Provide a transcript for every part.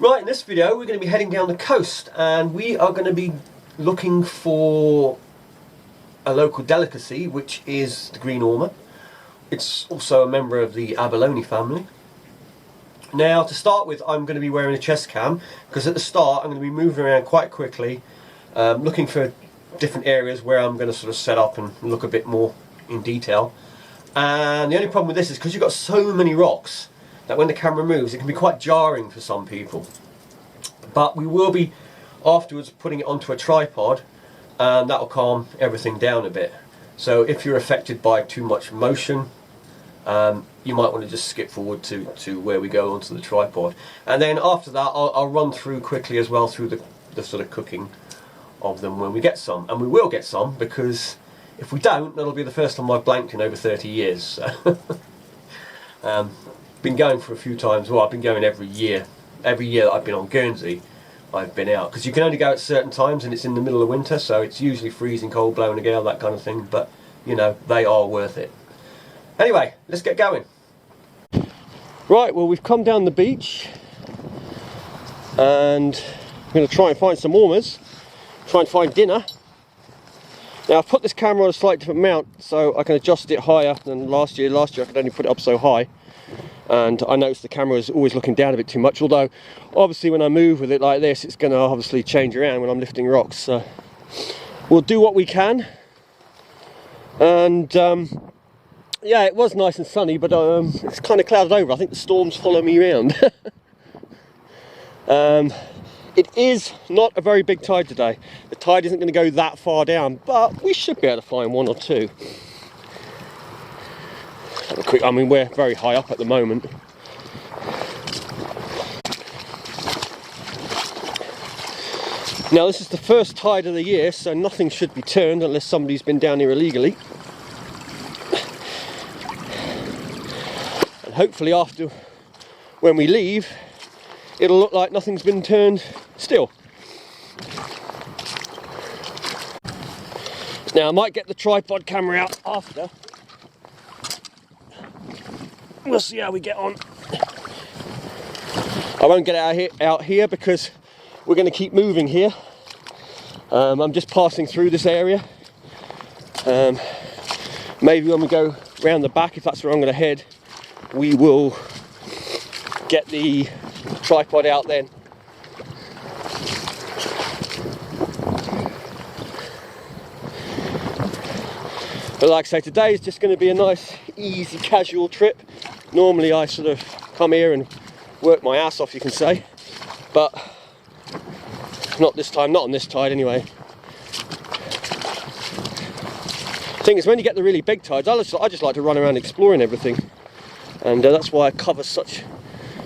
Right, in this video we're going to be heading down the coast and we are going to be looking for a local delicacy, which is the green ormer. It's also a member of the abalone family. Now, to start with, I'm going to be wearing a chest cam because at the start I'm going to be moving around quite quickly, looking for different areas where I'm going to sort of set up and look a bit more in detail. And the only problem with this is because you've got so many rocks that when the camera moves it can be quite jarring for some people. But we will be afterwards putting it onto a tripod and that will calm everything down a bit. So if you're affected by too much motion, you might want to just skip forward to where we go onto the tripod. And then after that I'll run through quickly as well through the sort of cooking of them when we get some. And we will get some, because if we don't, that'll be the first time I've blanked in over 30 years. So been going for a few times. Well, I've been going every year. Every year that I've been on Guernsey, I've been out, because you can only go at certain times and it's in the middle of winter, so it's usually freezing cold, blowing a gale, that kind of thing, but you know, they are worth it. Anyway, let's get going. Right, well, we've come down the beach and I'm going to try and find some ormers, try and find dinner. Now, I've put this camera on a slightly different mount so I can adjust it higher than last year. Last year I could only put it up so high, and I noticed the camera is always looking down a bit too much, although obviously when I move with it like this it's going to obviously change around when I'm lifting rocks, so we'll do what we can. And yeah, it was nice and sunny, but it's kind of clouded over. I think the storms follow me around. It is not a very big tide today. The tide isn't going to go that far down, but we should be able to find one or two. I mean, we're very high up at the moment. Now, this is the first tide of the year, so nothing should be turned unless somebody's been down here illegally. And hopefully after, when we leave, it'll look like nothing's been turned still. Now, I might get the tripod camera out after. We'll see how we get on. I won't get out here because we're going to keep moving here. I'm just passing through this area. Maybe when we go round the back, if that's where I'm going to head, we will get the tripod out then. But like I say, today is just going to be a nice, easy, casual trip. Normally I sort of come here and work my ass off, you can say, but not this time, not on this tide anyway. The thing is, when you get the really big tides, I just like to run around exploring everything, and that's why I cover such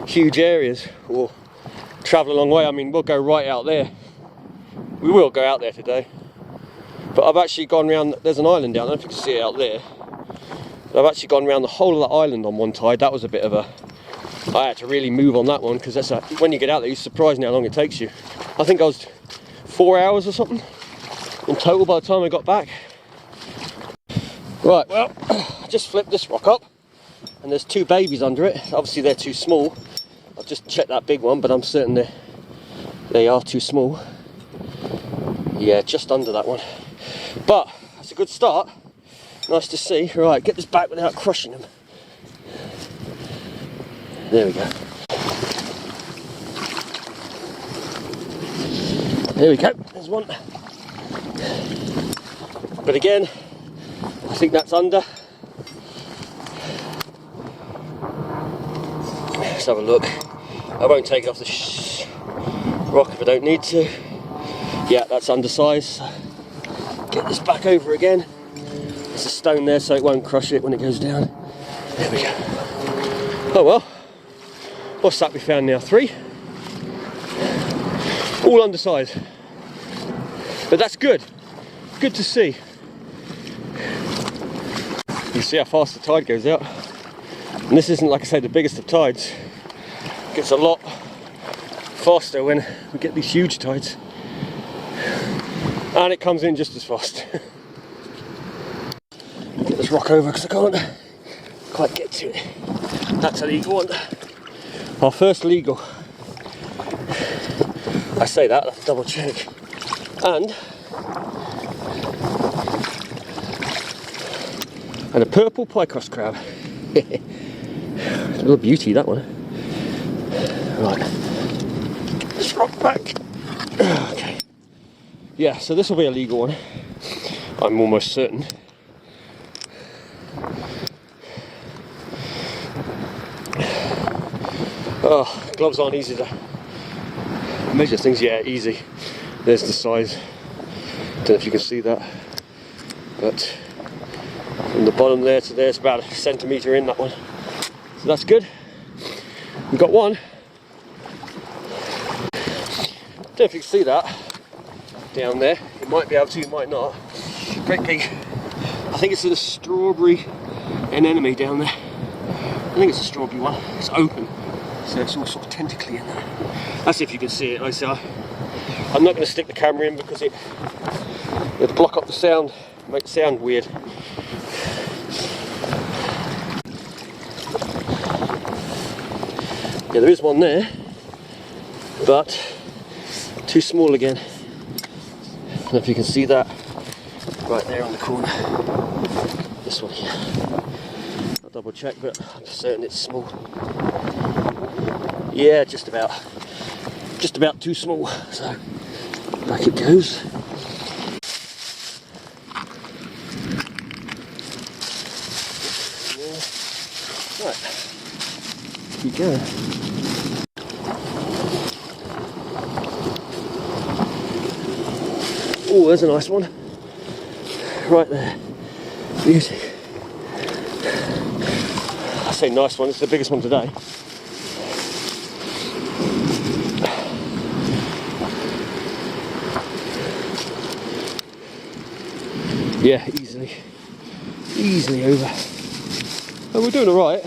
huge areas, or travel a long way. I mean, we'll go right out there. We will go out there today. But I've actually gone round, there's an island down there, I don't know if you can see it out there. I've actually gone round the whole of that island on one tide. That was a bit of a, I had to really move on that one, because that's when you get out there you're surprised how long it takes you. I think I was 4 hours or something in total by the time I got back. Right, well, I just flipped this rock up and there's two babies under it. Obviously they're too small. I've just checked that big one, but I'm certain they are too small. Yeah, just under that one. But that's a good start. Nice to see. Right, get this back without crushing them. There we go. There we go. There's one. But again, I think that's under. Let's have a look. I won't take it off the rock if I don't need to. Yeah, that's undersized. Get this back over again. There's a stone there so it won't crush it when it goes down. There we go. Oh well. What's that we found now? 3. All undersized. But that's good. Good to see. You see how fast the tide goes out. And this isn't, like I say, the biggest of tides. It gets a lot faster when we get these huge tides. And it comes in just as fast. Get this rock over because I can't quite get to it. That's a legal one. Our first legal. I say that, let's double check. And a purple pie crust crab. A little beauty, that one. Right, let's rock back. Okay. Yeah, so this will be a legal one. I'm almost certain. Oh, gloves aren't easy to measure things. Yeah, easy. There's the size. Don't know if you can see that, but from the bottom there to there, it's about a centimetre in, that one. So that's good. We've got one. Don't know if you can see that down there. You might be able to, you might not. Great big. I think it's a strawberry anemone down there. I think it's a strawberry one. It's open, so it's all sort of tentacly in there. That's if you can see it. Like I say, I'm not going to stick the camera in because it'll block up the sound, make it sound weird. Yeah, there is one there, but too small again. I don't know if you can see that right there on the corner. This one here. I'll double check, but I'm certain it's small. Yeah, just about too small. So back it goes. Yeah. Right, keep going. Oh, there's a nice one. Right there. Beauty. I say nice one, it's the biggest one today. Yeah, easily over. And we're doing alright.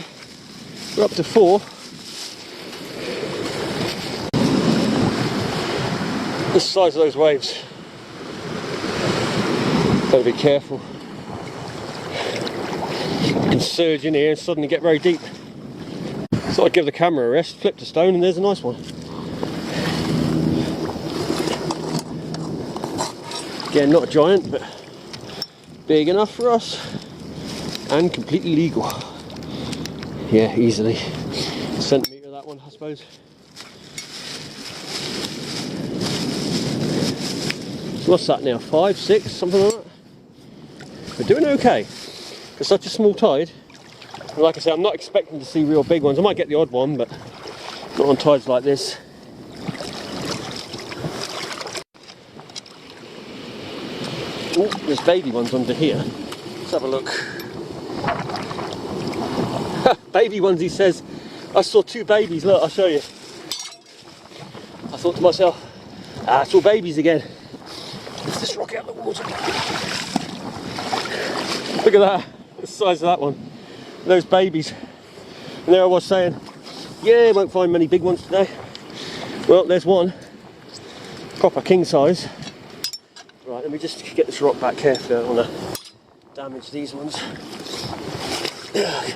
We're up to 4. The size of those waves. Gotta be careful. You can surge in here and suddenly get very deep. So I'd give the camera a rest, flipped a stone, and there's a nice one. Again, not a giant, but big enough for us. And completely legal. Yeah, easily. A centimetre that one, I suppose. What's that now? 5, 6, something like that? We're doing okay. For such a small tide. And like I say, I'm not expecting to see real big ones. I might get the odd one, but not on tides like this. Oh, there's baby ones under here. Let's have a look. Baby ones, he says. I saw 2 babies. Look, I'll show you. I thought to myself, it's all babies again. Let's just rock out the water. Look at that, the size of that one. Those babies. And there I was saying, yeah, won't find many big ones today. Well, there's one. Proper king size. Right, let me just get this rock back carefully. I don't want to damage these ones. Right.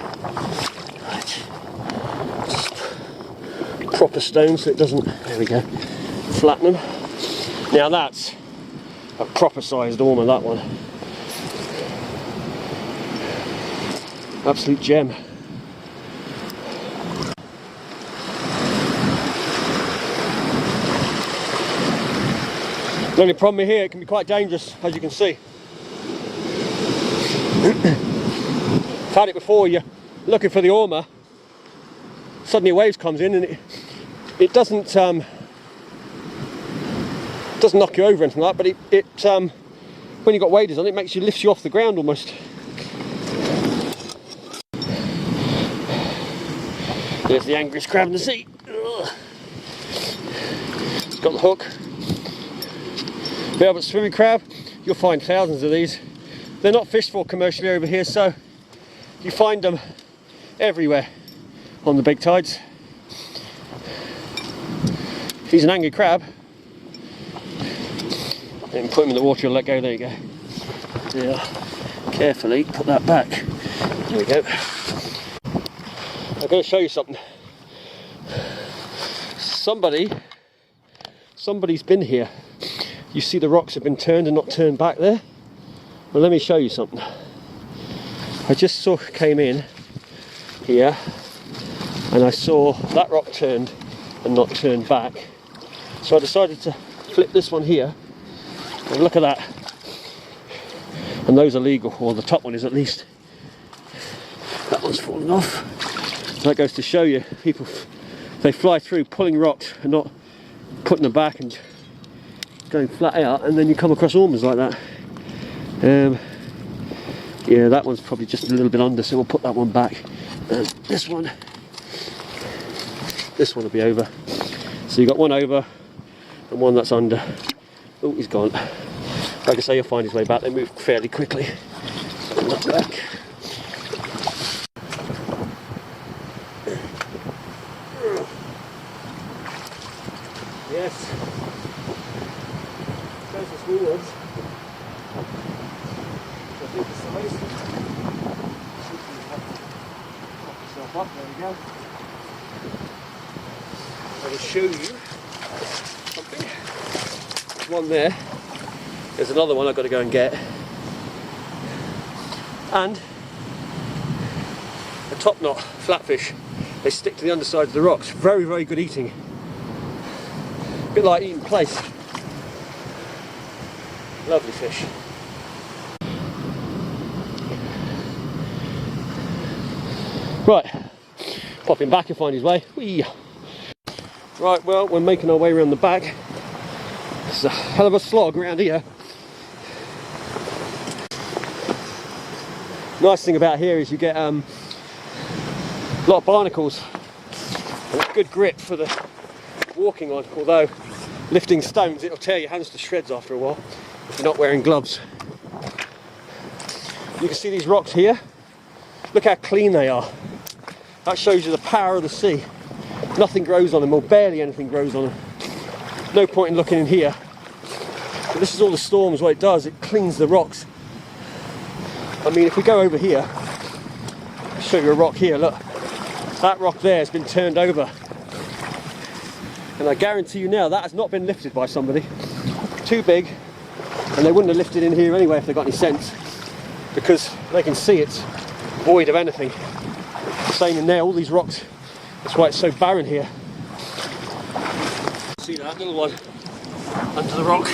Just proper stone so it doesn't, there we go, flatten them. Now that's a proper sized ormer, that one. Absolute gem. The only problem here, it can be quite dangerous, as you can see. I've had it before, you're looking for the ormer, suddenly a wave comes in and it doesn't knock you over or anything like that, but it when you've got waders on, it makes you, lifts you off the ground almost. There's the angriest crab in the sea. Ugh. It's got the hook. Yeah, but swimming crab, you'll find thousands of these. They're not fished for commercially over here, so you find them everywhere on the big tides. If he's an angry crab, then put him in the water and let go. There you go. Yeah, carefully put that back. There we go. I'm going to show you something. Somebody somebody's been here. You see the rocks have been turned and not turned back there. Well, let me show you something. I just came in here and I saw that rock turned and not turned back. So I decided to flip this one here and look at that. And those are legal, or the top one is at least. That one's falling off. That goes to show you, people, they fly through pulling rocks and not putting them back and going flat out, and then you come across ormers like that. Yeah, that one's probably just a little bit under, so we'll put that one back. And this one will be over. So you've got one over and one that's under. Oh, he's gone. Like I say, you'll find his way back. They move fairly quickly. Look back. Yes. Goes the small ones. I think the size. Pop yourself up. There we go. I will show you something. There's one there. There's another one I've got to go and get. And a top knot flatfish. They stick to the underside of the rocks. Very, very good eating. A bit like eating plaice. Lovely fish. Right, pop him back and find his way. Whee. Right, well, we're making our way around the back. It's a hell of a slog around here. Nice thing about here is you get a lot of barnacles. And it's good grip for the walking on, although lifting stones, it'll tear your hands to shreds after a while if you're not wearing gloves. You can see these rocks here. Look how clean they are. That shows you the power of the sea. Nothing grows on them, or barely anything grows on them. No point in looking in here. But this is all the storms. What it does, it cleans the rocks. I mean, if we go over here, I'll show you a rock here. Look, that rock there has been turned over. And I guarantee you now, that has not been lifted by somebody. Too big, and they wouldn't have lifted in here anyway if they got any sense, because they can see it's void of anything. Same in there, all these rocks. That's why it's so barren here. See that little one under the rock?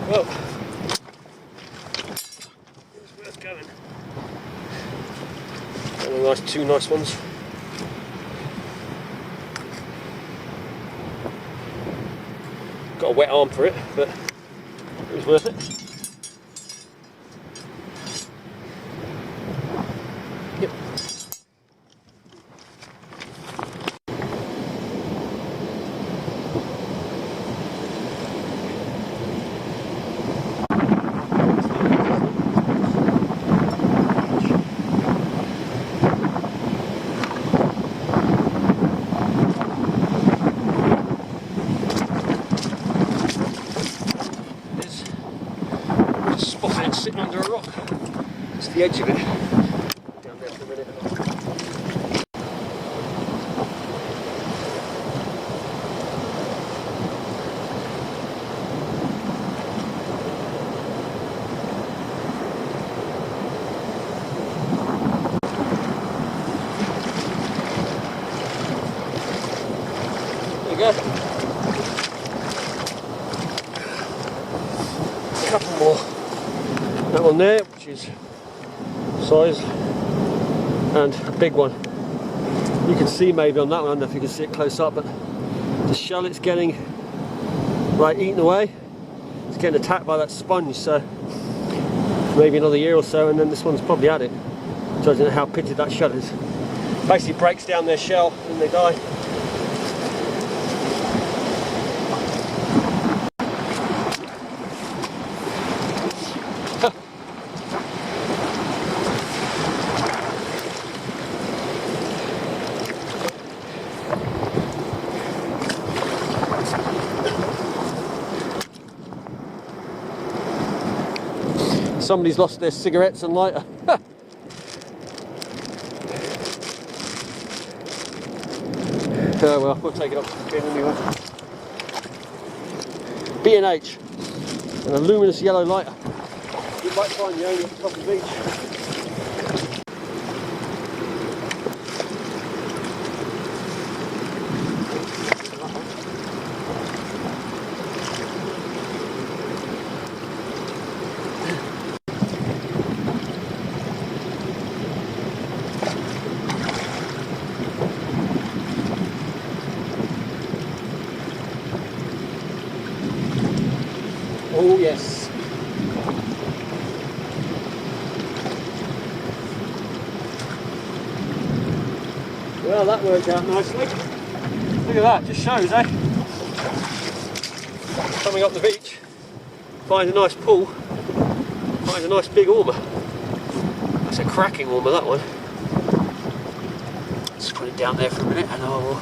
Well, it's worth going. And two nice ones. Got a wet arm for it, but it was worth it. Yep. Spotted it sitting under a rock. It's the edge of it. Down there for a minute. There you go. A couple more. That one there, which is size, and a big one. You can see maybe on that one, I don't know if you can see it close up, but the shell it's getting right eaten away. it's getting attacked by that sponge, so maybe another year or so, and then this one's probably had it, judging on how pitted that shell is. Basically breaks down their shell and they die. Somebody's lost their cigarettes and lighter. Oh well, we'll take it up to the bin anyway. B&H, and a luminous yellow lighter. You might find the owner at the top of the beach. Oh yes. Well, that worked out nicely. Look at that, just shows, eh? Coming up the beach, find a nice pool, find a nice big ormer. That's a cracking ormer, that one. Let's put it down there for a minute and I will...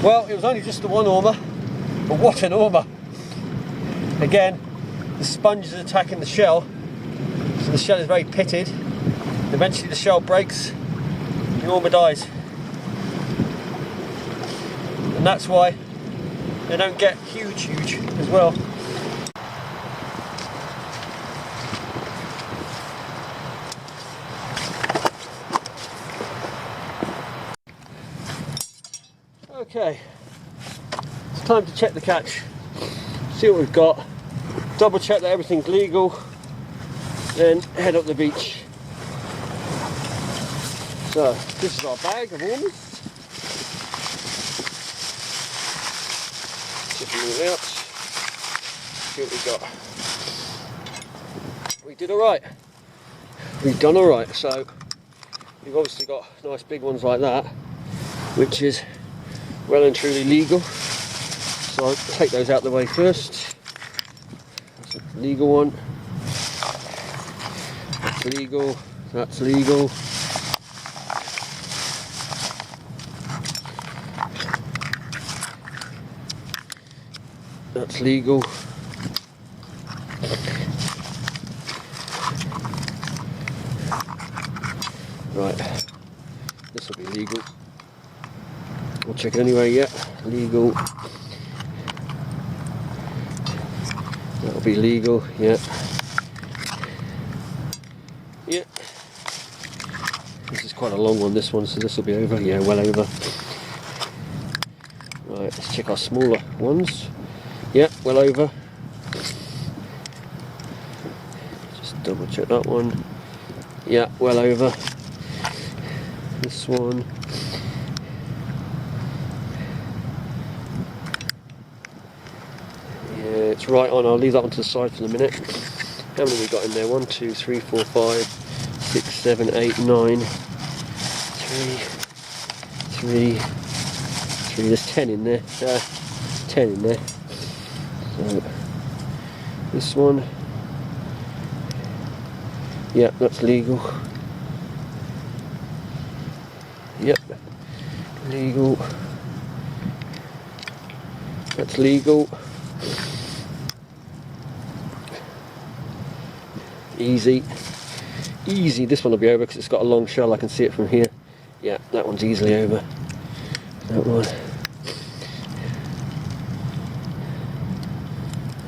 Well, it was only just the one ormer, but what an ormer! Again, the sponge is attacking the shell, so the shell is very pitted. Eventually the shell breaks, the ormer dies. And that's why they don't get huge as well. Okay, it's time to check the catch, see what we've got, double check that everything's legal, then head up the beach. So, this is our bag of ormers. Chipping it out, see what we've got. We did alright, we've done alright, so we've obviously got nice big ones like that, which is well and truly legal, so I'll take those out the way first. That's a legal one, that's legal, that's legal. That's legal. Right, this will be legal. We'll check it anyway, yeah, legal. That'll be legal, yeah. Yeah. This is quite a long one, this one, so this will be over, yeah, well over. Right, let's check our smaller ones. Yeah, well over. Just double check that one. Yeah, well over. This one. It's right on. I'll leave that one to the side for the minute. How many we got in there? 1, 2, 3, 4, 5, 6, 7, 8, 9. 3. There's 10 in there. 10 in there. So this one. Yep, that's legal. Yep, legal. That's legal. Easy, this one will be over because it's got a long shell, I can see it from here. Yeah, that one's easily over. That one.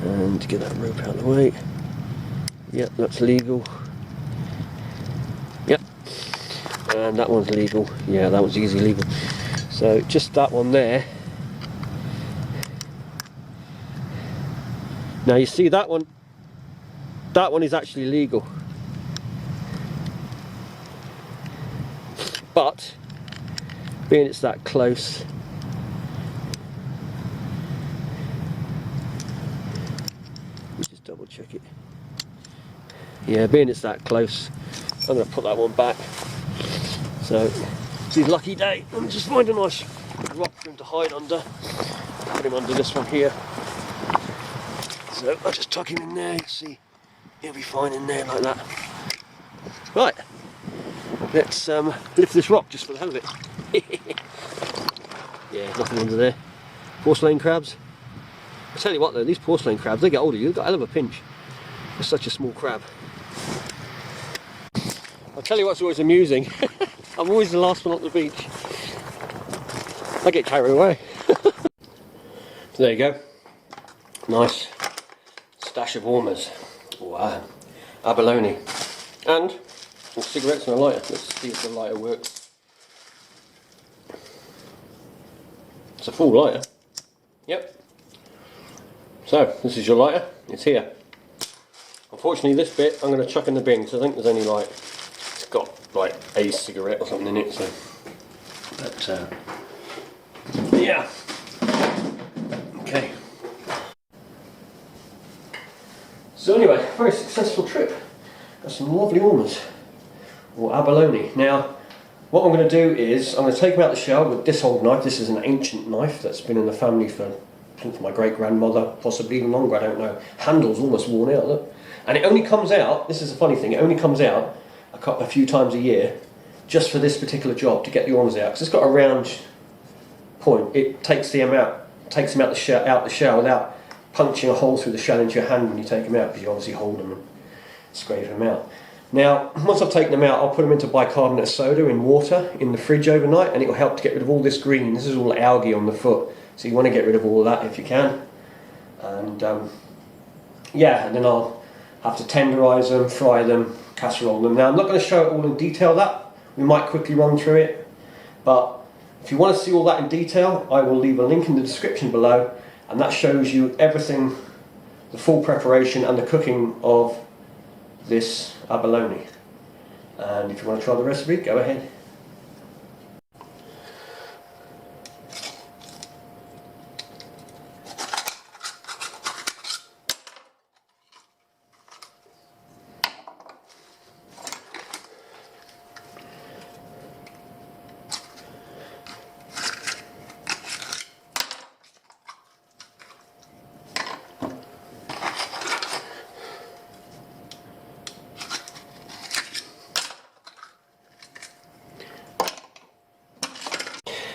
And get that rope out of the way. Yep, that's legal. Yep. And that one's legal. Yeah, that one's easily legal. So just that one there. Now you see that one is actually legal, but being it's that close. Just double check it. Yeah, being it's that close, I'm going to put that one back. So it's his lucky day. Let me just find a nice rock for him to hide under. Put him under this one here. So I'll just tuck him in there. You see, he'll be fine in there like that. Right, let's lift this rock just for the hell of it. Yeah, nothing under there. Porcelain crabs. I tell you what though, these porcelain crabs, they get older, you've got a hell of a pinch. It's such a small crab. I'll tell you what's always amusing. I'm always the last one on the beach. I get carried away. So there you go. Nice stash of ormers. Wow. Abalone. And some cigarettes and a lighter. Let's see if the lighter works. It's a full lighter. Yep. So, this is your lighter. It's here. Unfortunately, this bit I'm going to chuck in the bin because I think there's only like, it's got like a cigarette or something in it. So, but yeah. Okay. So anyway, very successful trip. Got some lovely ormers, or abalone. Now, what I'm going to do is I'm going to take them out of the shell with this old knife. This is an ancient knife that's been in the family since my great grandmother, possibly even longer. I don't know. Handle's almost worn out. Look, and it only comes out. This is a funny thing. It only comes out a few times a year, just for this particular job to get the ormers out. Because it's got a round point. It takes them out the shell without punching a hole through the shell into your hand when you take them out, because you obviously hold them and scrape them out. Now, once I've taken them out, I'll put them into bicarbonate of soda in water in the fridge overnight, and it will help to get rid of all this green. This is all algae on the foot, so you want to get rid of all of that if you can. And yeah, and then I'll have to tenderize them, fry them, casserole them. Now, I'm not going to show it all in detail. That we might quickly run through it, but if you want to see all that in detail, I will leave a link in the description below, and that shows you everything, the full preparation and the cooking of this abalone. And if you want to try the recipe, go ahead.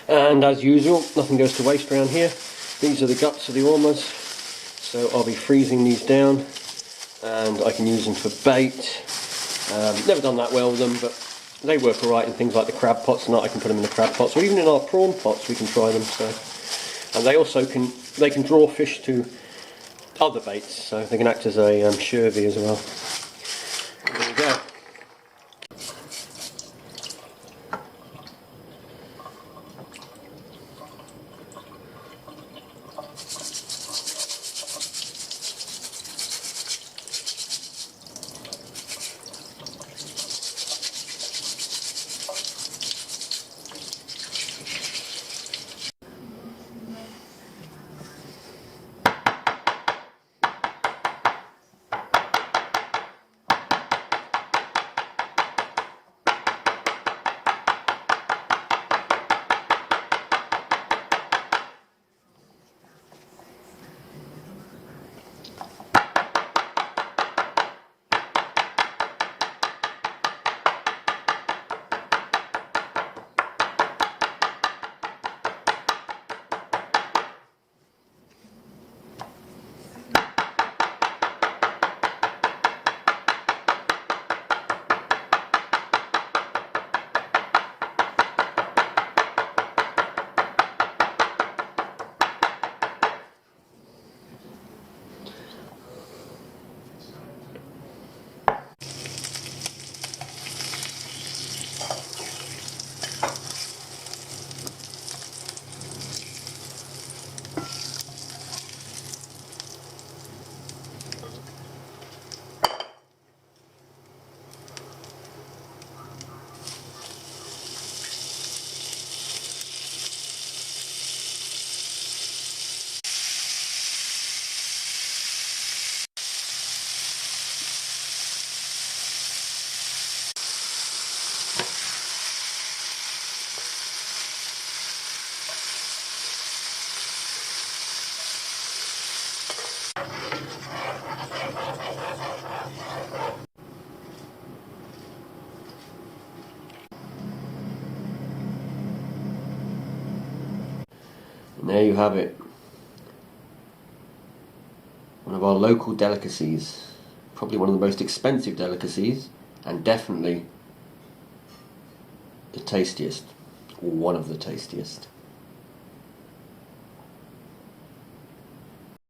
And as usual, nothing goes to waste around here. These are the guts of the ormers, so I'll be freezing these down and I can use them for bait. Never done that well with them, but they work alright in things like the crab pots and that. I can put them in the crab pots, or even in our prawn pots we can try them. So, and they also can draw fish to other baits, so they can act as a shervy as well. There we go. And there you have it. One of our local delicacies. Probably one of the most expensive delicacies, and definitely the tastiest, or one of the tastiest.